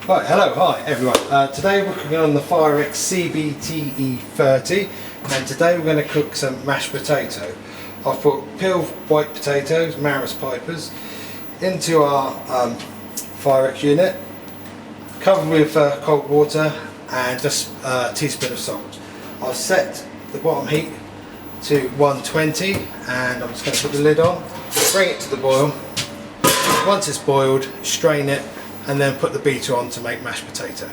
Right, hello, hi everyone. Today we're cooking on the Firex CBTE030 and today we're going to cook some mashed potato. I've put peeled white potatoes, Maris Pipers, into our Firex unit, covered with cold water and just a teaspoon of salt. I've set the bottom heat to 120 and I'm just going to put the lid on, bring it to the boil. Once it's boiled, strain it and then put the beater on to make mashed potato.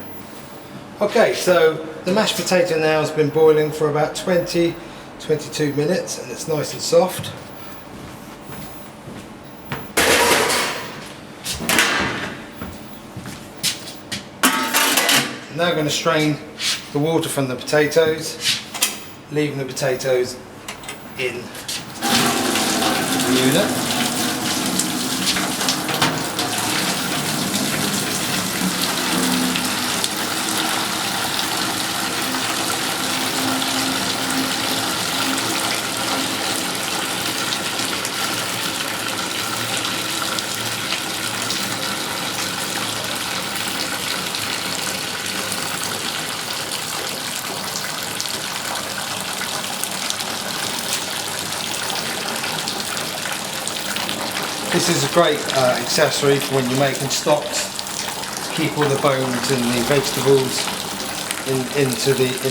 Okay, so the mashed potato now has been boiling for about 20-22 minutes and it's nice and soft. I'm now going to strain the water from the potatoes, leaving the potatoes in the unit. This is a great accessory for when you're making stocks, to keep all the bones and the vegetables in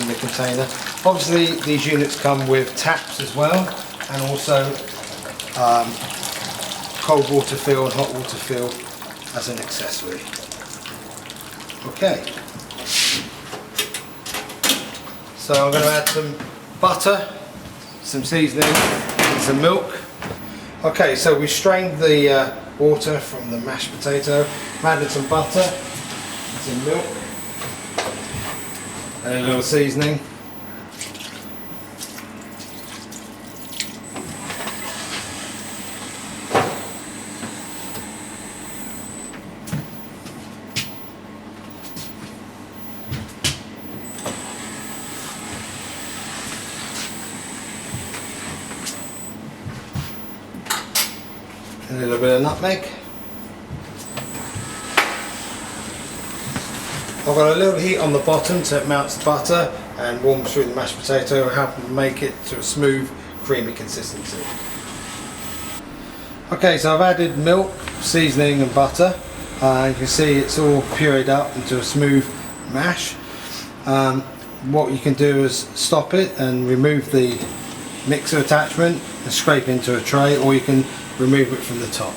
the container. Obviously these units come with taps as well, and also cold water fill and hot water fill as an accessory. Okay, so I'm going to add some butter, some seasoning and some milk. Okay, so we strained the water from the mashed potato, added some butter, some milk, and a little seasoning. A little bit of nutmeg. I've got a little heat on the bottom so it melts the butter and warms through the mashed potato, helping make it to a smooth, creamy consistency. Okay, so I've added milk, seasoning and butter. You can see it's all pureed up into a smooth mash. What you can do is stop it and remove the mixer attachment and scrape into a tray, or you can remove it from the top.